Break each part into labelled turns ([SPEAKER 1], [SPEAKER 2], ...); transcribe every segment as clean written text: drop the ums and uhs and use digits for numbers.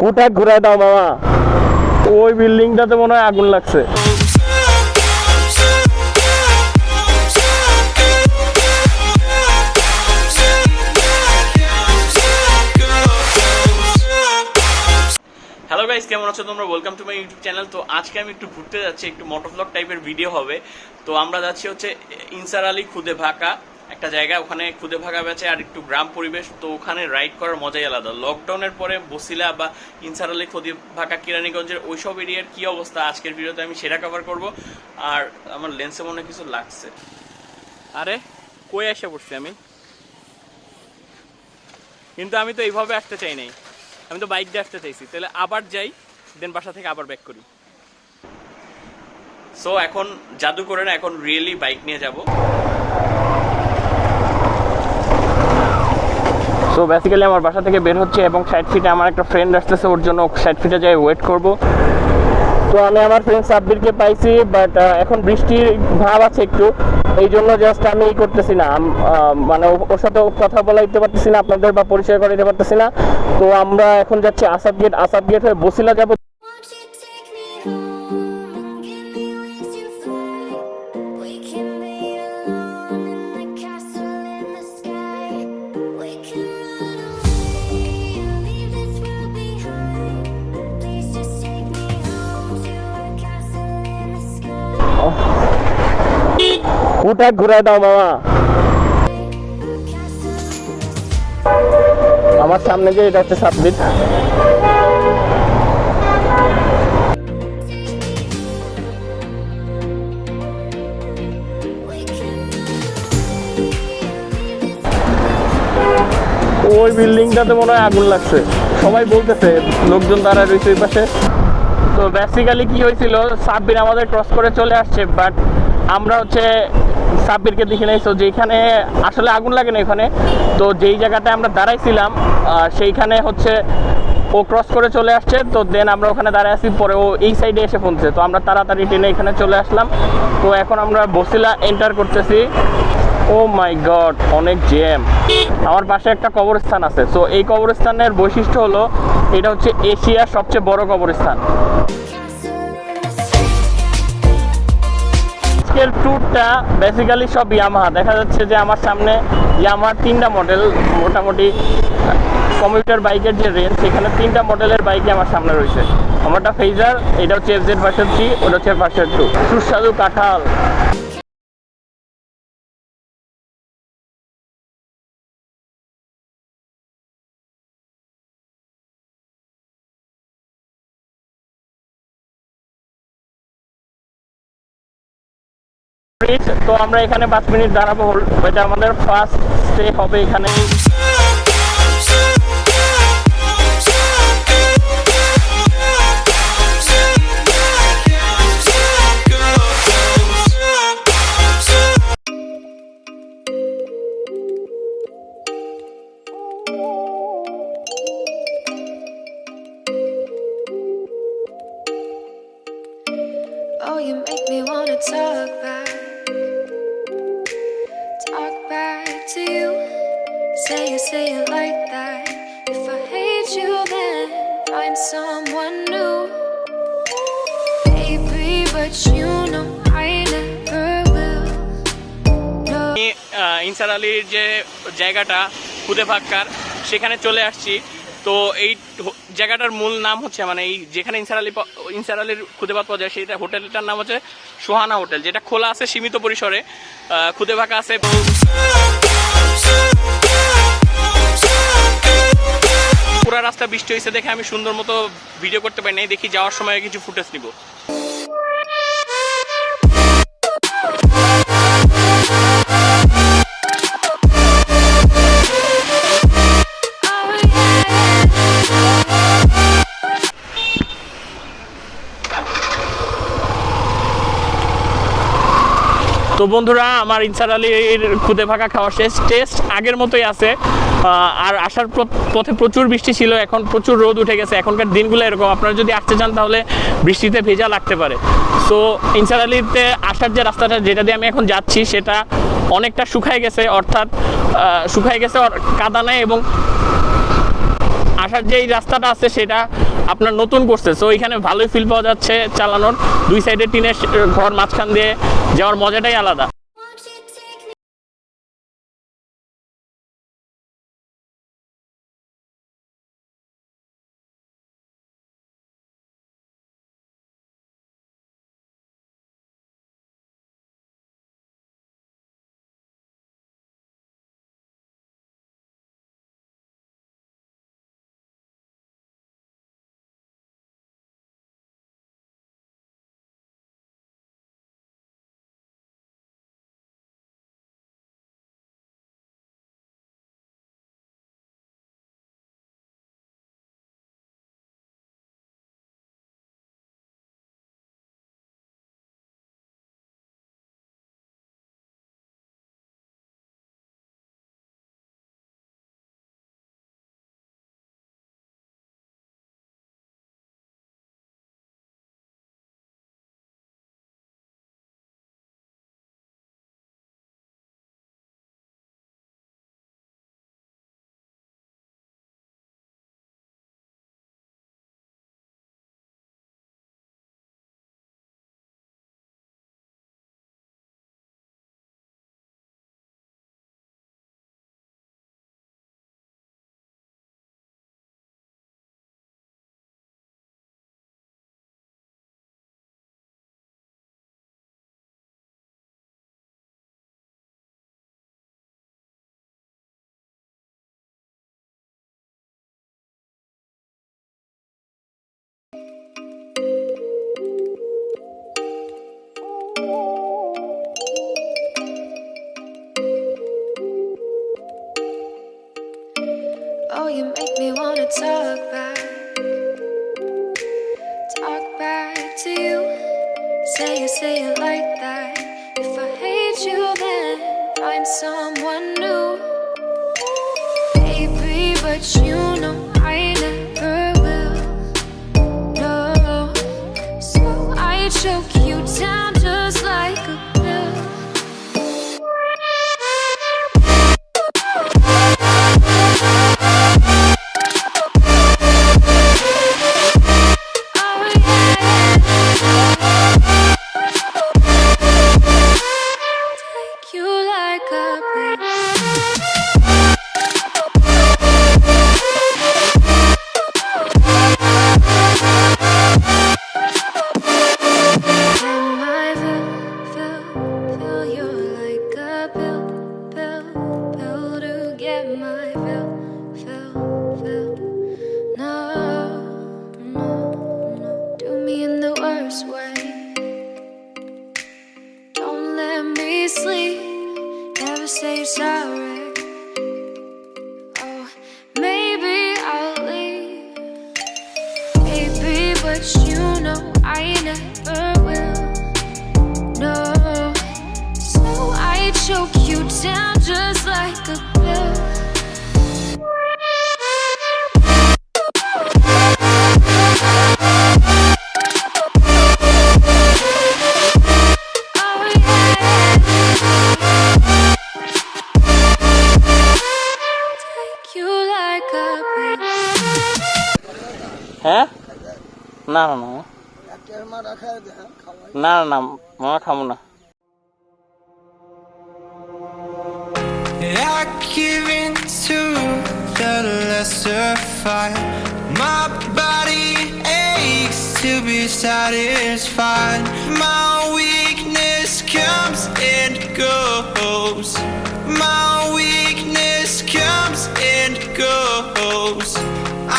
[SPEAKER 1] ওটা ঘুরাই দাও মামা, ওই বিল্ডিংটাতে মনে হয় আগুন লাগছে।
[SPEAKER 2] হ্যালো গাইস, কেমন আছো তোমরা? Welcome to my YouTube channel. তো আজকে আমি একটু ঘুরতে যাচ্ছি, একটু মোটোভ্লগ টাইপের ভিডিও হবে। তো আমরা যাচ্ছি হচ্ছে ইনসার আলী খুদে ভাকা একটা জায়গা, ওখানে খুদে ভাকা বেচে আর একটু গ্রাম পরিবেশ। তো ওখানে রাইড করার মজাই আলাদা। লকডাউনের পরে বসিলা বা ইনসার আলী খুদে ভাকা কেরানীগঞ্জের ওইসব এরিয়ার কী অবস্থা আজকের ভিডিওতে আমি সেটা কভার করব। আর আমার লেন্সে মনে কিছু লাগছে। আরে কই এসে পড়ছি আমি, কিন্তু আমি তো এইভাবে আসতে চাই নাই, আমি তো বাইক দিয়ে আসতে চাইছি। তাহলে আবার যাই, দেন বাসা থেকে আবার ব্যাক করি। সো এখন জাদু করে না, এখন রিয়েলি বাইক নিয়ে যাব।
[SPEAKER 1] সো বেসিক্যালি আমার বাসা থেকে বের হচ্ছে এবং 60 ফিটে আমার একটা ফ্রেন্ড আসতেছে, ওর জন্য 60 ফিটে যাই ওয়েট করব। তো আমি আমার ফ্রেন্ড সাব্বিরকে পাইছি, বাট এখন বৃষ্টির ভাব আছে একটু, এই জন্য জাস্ট আমি করতেছি না, মানে ওর সাথে কথা বলা দিতে পারতেছি না আপনাদের, বা পরিচয় করে দিতে পারতেছি না। তো আমরা এখন যাচ্ছি আসাদ গেট হয়ে বসিলা যাব। ওটা ঘুরাই দাও মামা, আমার সামনে যে এটা হচ্ছে সাব্বির। ওই বিল্ডিংটাতে মনে হয় আগুন লাগছে, সবাই বলতেছে, লোকজন দাঁড়ায় রয়েছে ওই পাশে। তো বেসিক্যালি কি হয়েছিল, সাব্বির আমাদের ক্রস করে চলে আসছে, বাট আমরা হচ্ছে সাব্বিরকে দেখে নাই। তো যেখানে আসলে আগুন লাগে না এখানে, তো যেই জায়গাটায় আমরা দাঁড়াইছিলাম সেইখানে হচ্ছে ও ক্রস করে চলে আসছে। তো দেন আমরা ওখানে দাঁড়ায় আসি, পরে ও এই সাইডে এসে পৌঁছছে। তো আমরা তাড়াতাড়ি টেনে এখানে চলে আসলাম। তো এখন আমরা বসিলা এন্টার করতেছি। ও মাই গড, অনেক জ্যাম। আমার পাশে একটা কবরস্থান আছে। সো এই কবরস্থানের বৈশিষ্ট্য হলো এটা হচ্ছে এশিয়ার সবচেয়ে বড় কবরস্থান। আজকের ট্যুরটা বেসিক্যালি সব ইয়ামাহা। দেখা যাচ্ছে যে আমার সামনে ইয়ামাহার 3টা মডেল, মোটামুটি কমিউটার বাইকের যে রেঞ্জ, সেখানে 3টা মডেলের বাইকই আমার সামনে রয়েছে। আমারটা ফেজার, এটা হচ্ছে FZ ভার্সন 3, ওটা হচ্ছে ভার্সন 2। সুস্বাদু কাঁঠাল। তো আমরা এখানে 5 মিনিট দাঁড়াবো, এটা আমাদের ফার্স্ট স্টে হবে এখানে।
[SPEAKER 3] Oh, you make me wanna talk back to you. Say it like that. If I hate you, then find someone new. Baby, but you know I never will. No.
[SPEAKER 2] ইনসার আলীর যে জায়গাটা খুদে ভাক্কার, সেখানে চলে আসছি। তো এই জায়গাটার মূল নাম হচ্ছে, মানে এই যেখানে ইনসার আলীর খুদে ভাত পাওয়া যায়, সেইটা হোটেলটার নাম হচ্ছে সোহানা হোটেল, যেটা খোলা আছে সীমিত পরিসরে। খুদে ভাকা আছে। পুরা রাস্তা বৃষ্টি হয়েছে দেখে আমি সুন্দর মতো ভিডিও করতে পারি নাই, দেখি যাওয়ার সময় কিছু ফুটেজ নিব। তো বন্ধুরা, আমার ইনসার আলীর খুদে ভাকা খাওয়া শেষ। টেস্ট আগের মতোই আছে। আর আসার পথে প্রচুর বৃষ্টি ছিল, এখন প্রচুর রোদ উঠে গেছে। এখনকার দিনগুলো এরকম, আপনারা যদি আসতে চান তাহলে বৃষ্টিতে ভেজা লাগতে পারে। সো ইনসার আলীতে আসার যে রাস্তাটা, যেটা দিয়ে আমি এখন যাচ্ছি, সেটা অনেকটা শুকায় গেছে, অর্থাৎ শুকায় গেছে, কাদা নেই এবং
[SPEAKER 1] আসার যে এই রাস্তাটা আছে সেটা আপনার নতুন করছে, সো এখানে ভালোই ফিল পাওয়া যাচ্ছে চালানোর। দুই সাইডে টিনের ঘর, মাঝখান দিয়ে যাওয়ার মজাটাই আলাদা।
[SPEAKER 3] Won't you take me? Oh, you make me wanna talk back to you. Say it like that. If I hate you, then find someone new. Baby, but you know I never will. No, so I choke you down just like a pill. Sleep, never say you're sorry. Oh, maybe I'll leave, baby, but you know I never will. No, so I choke you down just like a pill.
[SPEAKER 1] হ্যাঁ, না না না না না মামা খাবো না।
[SPEAKER 4] I give in to the lesser fight. My body aches to be satisfied. My weakness comes and goes. My weakness comes and goes.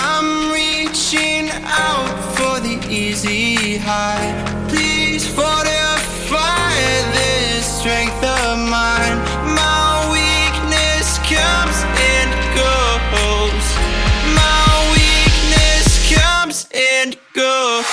[SPEAKER 4] I'm reaching out for the easy high. Please fortify this strength of mine. My weakness comes and goes. My weakness comes and goes.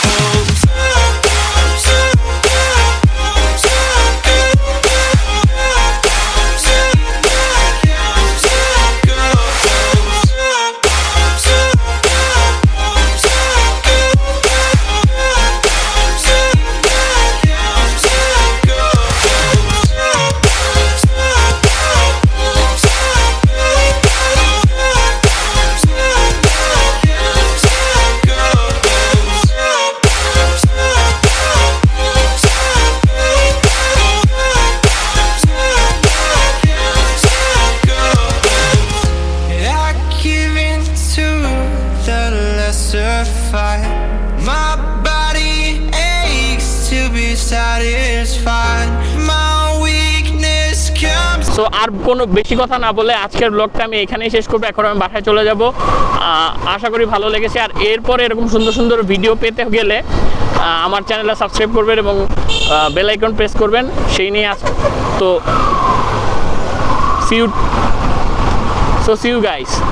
[SPEAKER 4] satisfied. My weakness comes.
[SPEAKER 1] So আর কোনো বেশি কথা না বলে আজকের ব্লগটা আমি এখানেই শেষ করবো। এখন আমি বাসায় চলে যাব। আশা করি ভালো লেগেছে। আর এরপরে এরকম সুন্দর সুন্দর ভিডিও পেতে গেলে আমার চ্যানেলটা সাবস্ক্রাইব করবেন এবং বেল আইকন প্রেস করবেন। সেই নিয়ে তো see you guys.